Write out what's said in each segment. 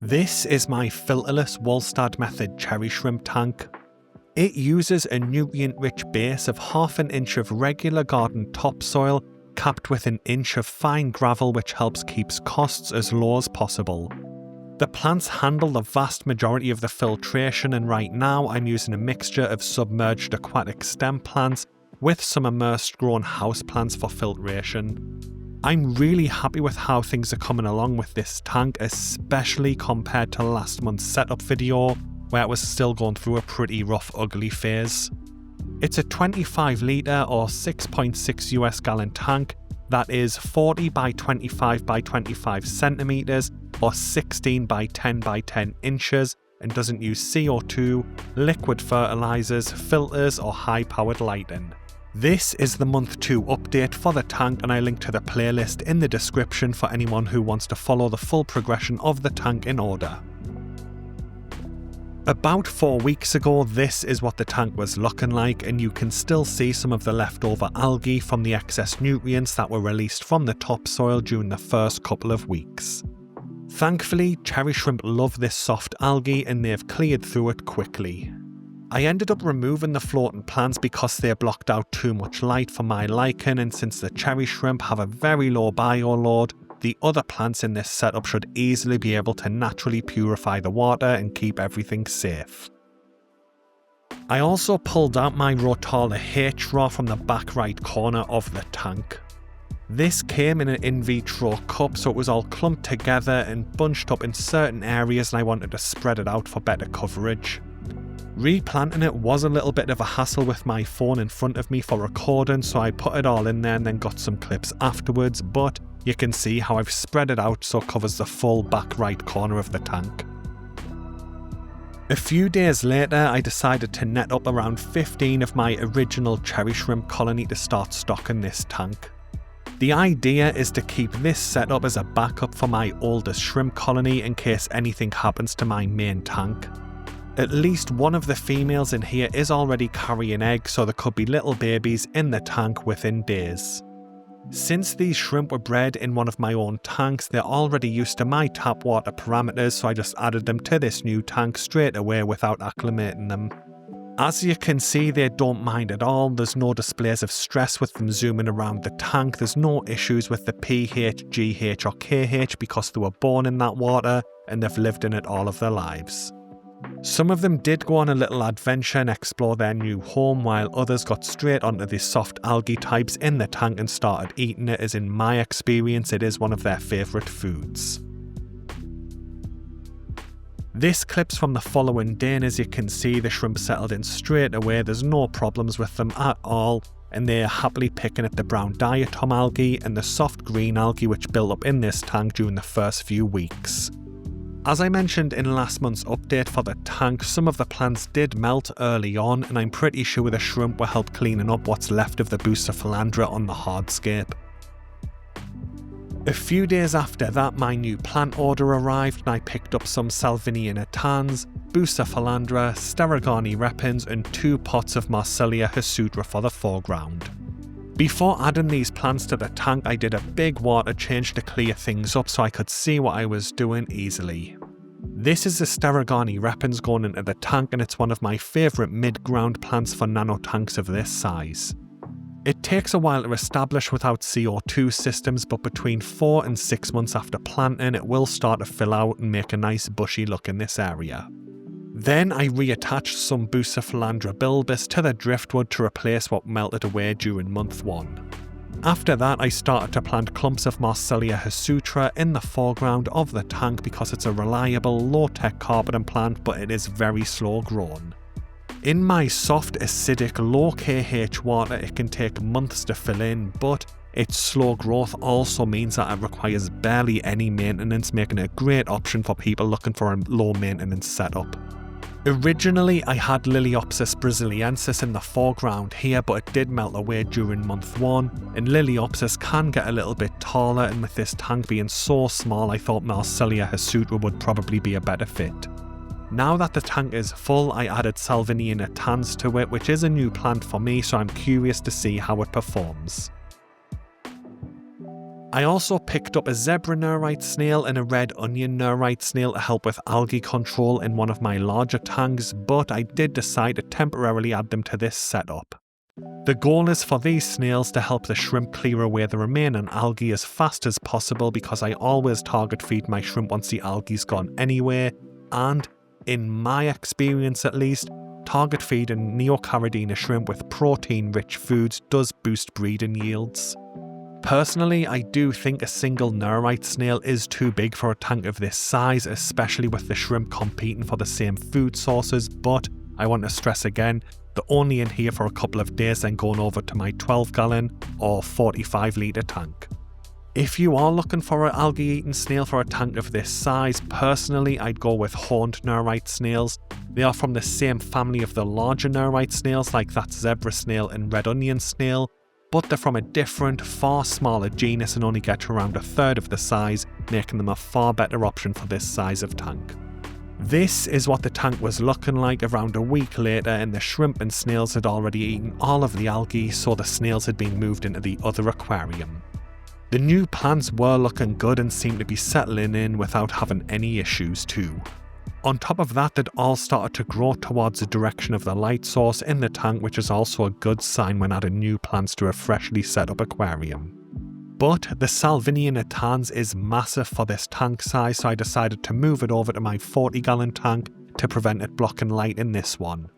This is my Filterless Walstad method cherry shrimp tank. It uses a nutrient-rich base of ½ inch of regular garden topsoil capped with 1 inch of fine gravel, which helps keep costs as low as possible. The plants handle the vast majority of the filtration, and right now I'm using a mixture of submerged aquatic stem plants with some immersed grown house plants for filtration. I'm really happy with how things are coming along with this tank, especially compared to last month's setup video, where it was still going through a pretty rough ugly phase. It's a 25 litre or 6.6 US gallon tank that is 40 by 25 by 25 centimetres or 16 by 10 by 10 inches and doesn't use CO2, liquid fertilizers, filters or high-powered lighting. This is the month 2 update for the tank, and I link to the playlist in the description for anyone who wants to follow the full progression of the tank in order. About 4 weeks ago, this is what the tank was looking like, and you can still see some of the leftover algae from the excess nutrients that were released from the topsoil during the first couple of weeks. Thankfully, cherry shrimp love this soft algae and they've cleared through it quickly. I ended up removing the floating plants because they blocked out too much light for my liking, and since the cherry shrimp have a very low bioload, the other plants in this setup should easily be able to naturally purify the water and keep everything safe. I also pulled out my Rotala H'Ra from the back right corner of the tank. This came in an in vitro cup, so it was all clumped together and bunched up in certain areas, and I wanted to spread it out for better coverage. Replanting it was a little bit of a hassle with my phone in front of me for recording, so I put it all in there and then got some clips afterwards, but you can see how I've spread it out so it covers the full back right corner of the tank. A few days later, I decided to net up around 15 of my original cherry shrimp colony to start stocking this tank. The idea is to keep this set up as a backup for my oldest shrimp colony in case anything happens to my main tank. At least one of the females in here is already carrying eggs, so there could be little babies in the tank within days. Since these shrimp were bred in one of my own tanks, they're already used to my tap water parameters, so I just added them to this new tank straight away without acclimating them. As you can see, they don't mind at all. There's no displays of stress with them zooming around the tank. There's no issues with the pH, GH or KH because they were born in that water and they've lived in it all of their lives. Some of them did go on a little adventure and explore their new home, while others got straight onto the soft algae types in the tank and started eating it, as in my experience it is one of their favourite foods. This clip's from the following day, and as you can see the shrimp settled in straight away. There's no problems with them at all, and they are happily picking at the brown diatom algae and the soft green algae which built up in this tank during the first few weeks. As I mentioned in last month's update for the tank, some of the plants did melt early on, and I'm pretty sure the shrimp will help cleaning up what's left of the Bucephalandra on the hardscape. A few days after that, my new plant order arrived and I picked up some Salvinia natans, Bucephalandra, Staurogyne Repens and 2 pots of Marsilea Hirsuta for the foreground. Before adding these plants to the tank, I did a big water change to clear things up so I could see what I was doing easily. This is the Staurogyne Repens going into the tank, and it's one of my favourite mid-ground plants for nano tanks of this size. It takes a while to establish without CO2 systems, but between 4 and 6 months after planting it will start to fill out and make a nice bushy look in this area. Then I reattached some Bucephalandra Biblis to the driftwood to replace what melted away during month 1. After that, I started to plant clumps of Marsilea Hirsuta in the foreground of the tank because it's a reliable, low-tech carpeting plant, but it is very slow grown. In my soft, acidic, low KH water, it can take months to fill in, but its slow growth also means that it requires barely any maintenance, making it a great option for people looking for a low-maintenance setup. Originally, I had Limnophila Brasiliensis in the foreground here, but it did melt away during month 1, and Limnophila can get a little bit taller, and with this tank being so small, I thought Marsilea Hirsuta would probably be a better fit. Now that the tank is full, I added Salvinia natans to it, which is a new plant for me, so I'm curious to see how it performs. I also picked up a zebra neurite snail and a red onion neurite snail to help with algae control in one of my larger tanks, but I did decide to temporarily add them to this setup. The goal is for these snails to help the shrimp clear away the remaining algae as fast as possible, because I always target feed my shrimp once the algae's gone anyway, and, in my experience at least, target feeding Neocaridina shrimp with protein-rich foods does boost breeding yields. Personally, I do think a single neurite snail is too big for a tank of this size, especially with the shrimp competing for the same food sources, but I want to stress again, they're only in here for a couple of days, then going over to my 12-gallon or 45-litre tank. If you are looking for an algae-eating snail for a tank of this size, personally I'd go with horned neurite snails. They are from the same family of the larger neurite snails like that zebra snail and red onion snail, but they're from a different, far smaller genus and only get to around a third of the size, making them a far better option for this size of tank. This is what the tank was looking like around a week later, and the shrimp and snails had already eaten all of the algae, so the snails had been moved into the other aquarium. The new plants were looking good and seemed to be settling in without having any issues too. On top of that, they'd all started to grow towards the direction of the light source in the tank, which is also a good sign when adding new plants to a freshly set up aquarium. But the Salvinia natans is massive for this tank size, so I decided to move it over to my 40-gallon tank to prevent it blocking light in this one.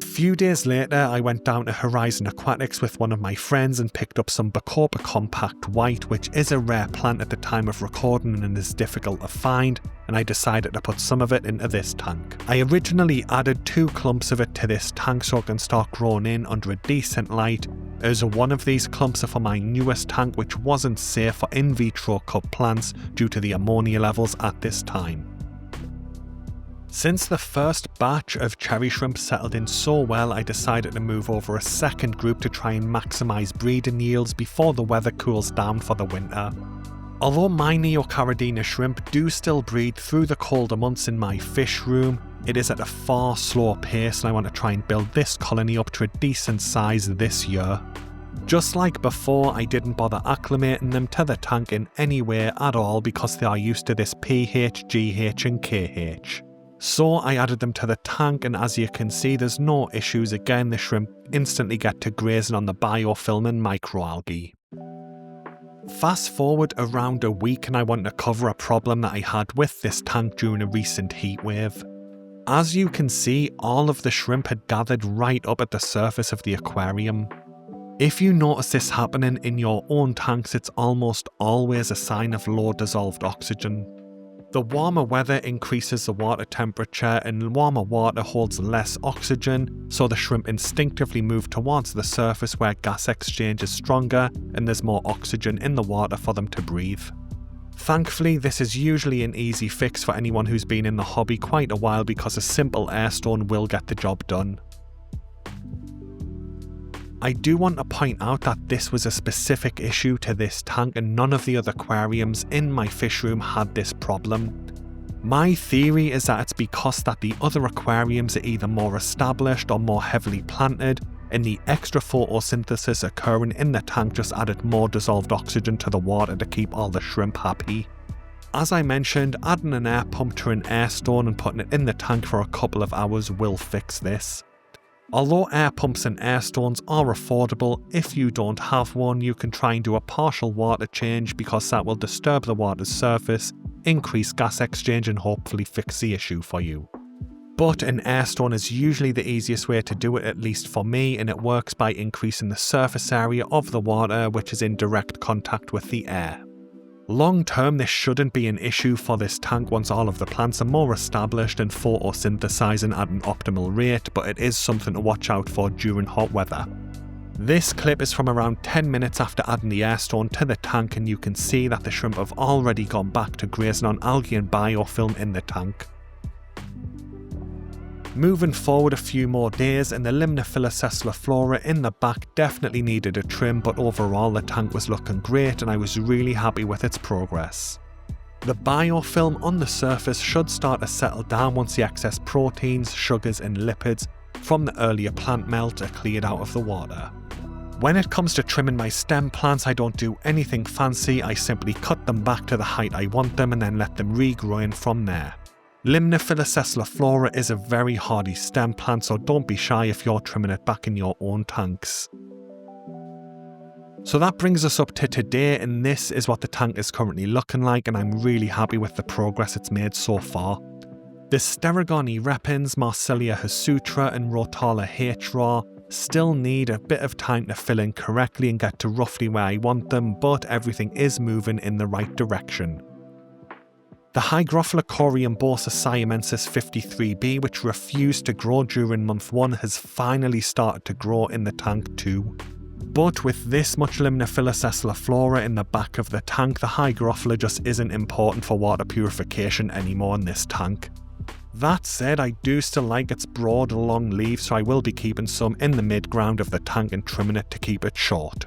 A few days later, I went down to Horizon Aquatics with one of my friends and picked up some Bacopa compact white, which is a rare plant at the time of recording and is difficult to find, and I decided to put some of it into this tank. I originally added 2 clumps of it to this tank so it can start growing in under a decent light, as one of these clumps are for my newest tank, which wasn't safe for in vitro cup plants due to the ammonia levels at this time. Since the first batch of cherry shrimp settled in so well, I decided to move over a second group to try and maximise breeding yields before the weather cools down for the winter. Although my Neocaridina shrimp do still breed through the colder months in my fish room, it is at a far slower pace and I want to try and build this colony up to a decent size this year. Just like before, I didn't bother acclimating them to the tank in any way at all because they are used to this pH, GH and KH. So I added them to the tank, and as you can see there's no issues. Again, the shrimp instantly get to grazing on the biofilm and microalgae. Fast forward around a week and I want to cover a problem that I had with this tank during a recent heatwave. As you can see, all of the shrimp had gathered right up at the surface of the aquarium. If you notice this happening in your own tanks, it's almost always a sign of low dissolved oxygen. The warmer weather increases the water temperature, and warmer water holds less oxygen, so the shrimp instinctively move towards the surface where gas exchange is stronger and there's more oxygen in the water for them to breathe. Thankfully, this is usually an easy fix for anyone who's been in the hobby quite a while because a simple air stone will get the job done. I do want to point out that this was a specific issue to this tank and none of the other aquariums in my fish room had this problem. My theory is that it's because that the other aquariums are either more established or more heavily planted, and the extra photosynthesis occurring in the tank just added more dissolved oxygen to the water to keep all the shrimp happy. As I mentioned, adding an air pump to an air stone and putting it in the tank for a couple of hours will fix this. Although air pumps and air stones are affordable, if you don't have one, you can try and do a partial water change because that will disturb the water's surface, increase gas exchange and hopefully fix the issue for you. But an air stone is usually the easiest way to do it, at least for me, and it works by increasing the surface area of the water which is in direct contact with the air. Long term, this shouldn't be an issue for this tank once all of the plants are more established and photosynthesizing at an optimal rate, but it is something to watch out for during hot weather. This clip is from around 10 minutes after adding the air stone to the tank, and you can see that the shrimp have already gone back to grazing on algae and biofilm in the tank. Moving forward a few more days, and the Limnophila Sessiliflora in the back definitely needed a trim, but overall the tank was looking great and I was really happy with its progress. The biofilm on the surface should start to settle down once the excess proteins, sugars and lipids from the earlier plant melt are cleared out of the water. When it comes to trimming my stem plants, I don't do anything fancy, I simply cut them back to the height I want them and then let them regrow in from there. Limnophila Sessiliflora is a very hardy stem plant, so don't be shy if you're trimming it back in your own tanks. So that brings us up to today, and this is what the tank is currently looking like, and I'm really happy with the progress it's made so far. The Staurogyne Repens, Marsilea Hirsuta and Rotala H'Ra still need a bit of time to fill in correctly and get to roughly where I want them, but everything is moving in the right direction. The Hygrophila Siamensis 53B, which refused to grow during month 1, has finally started to grow in the tank too. But with this much Limnophila Sessiliflora in the back of the tank, the Hygrophila just isn't important for water purification anymore in this tank. That said, I do still like its broad long leaves, so I will be keeping some in the mid-ground of the tank and trimming it to keep it short.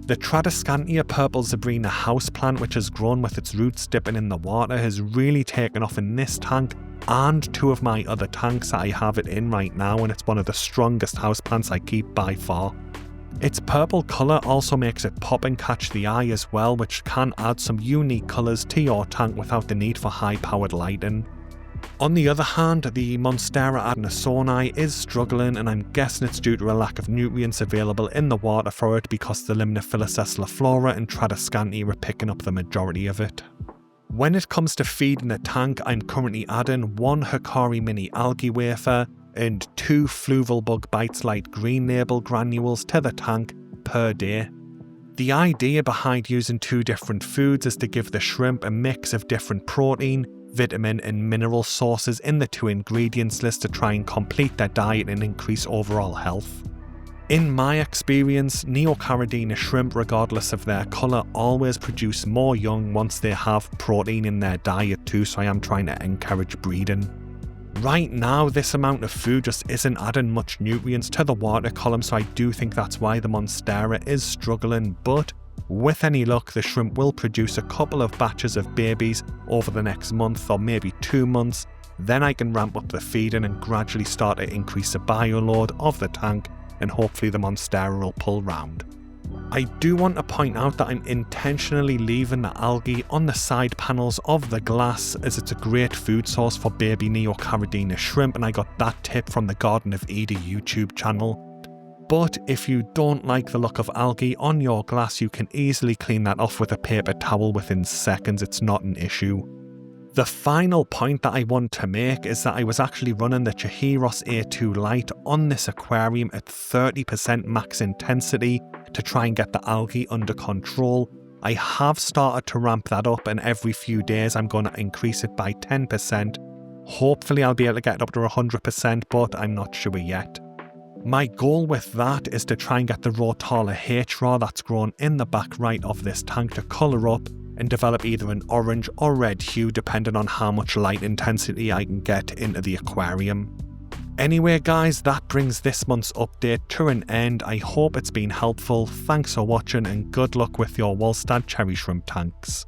The Tradescantia Zebrina houseplant, which has grown with its roots dipping in the water, has really taken off in this tank and 2 of my other tanks that I have it in right now, and it's one of the strongest houseplants I keep by far. Its purple colour also makes it pop and catch the eye as well, which can add some unique colours to your tank without the need for high-powered lighting. On the other hand, the Monstera Adansonii is struggling, and I'm guessing it's due to a lack of nutrients available in the water for it because the Limnophila Sessiliflora and Tradescantia are picking up the majority of it. When it comes to feeding the tank, I'm currently adding 1 Hikari mini algae wafer and 2 Fluval Bug Bites light green label granules to the tank per day. The idea behind using 2 different foods is to give the shrimp a mix of different protein, vitamin and mineral sources in the 2 ingredients list to try and complete their diet and increase overall health. In my experience, Neocaridina shrimp, regardless of their colour, always produce more young once they have protein in their diet too, so I am trying to encourage breeding. Right now, this amount of food just isn't adding much nutrients to the water column, so I do think that's why the Monstera is struggling, but with any luck, the shrimp will produce a couple of batches of babies over the next month or maybe 2 months, then I can ramp up the feeding and gradually start to increase the bioload of the tank, and hopefully the Monstera will pull round. I do want to point out that I'm intentionally leaving the algae on the side panels of the glass, as it's a great food source for baby Neocaridina shrimp, and I got that tip from the Garden of Eden YouTube channel. But if you don't like the look of algae on your glass, you can easily clean that off with a paper towel within seconds, it's not an issue. The final point that I want to make is that I was actually running the Chahiros A2 Lite on this aquarium at 30% max intensity to try and get the algae under control. I have started to ramp that up, and every few days I'm going to increase it by 10%. Hopefully I'll be able to get it up to 100%, but I'm not sure yet. My goal with that is to try and get the Rotala H'Ra that's grown in the back right of this tank to colour up and develop either an orange or red hue depending on how much light intensity I can get into the aquarium. Anyway guys, that brings this month's update to an end. I hope it's been helpful. Thanks for watching and good luck with your Walstad cherry shrimp tanks.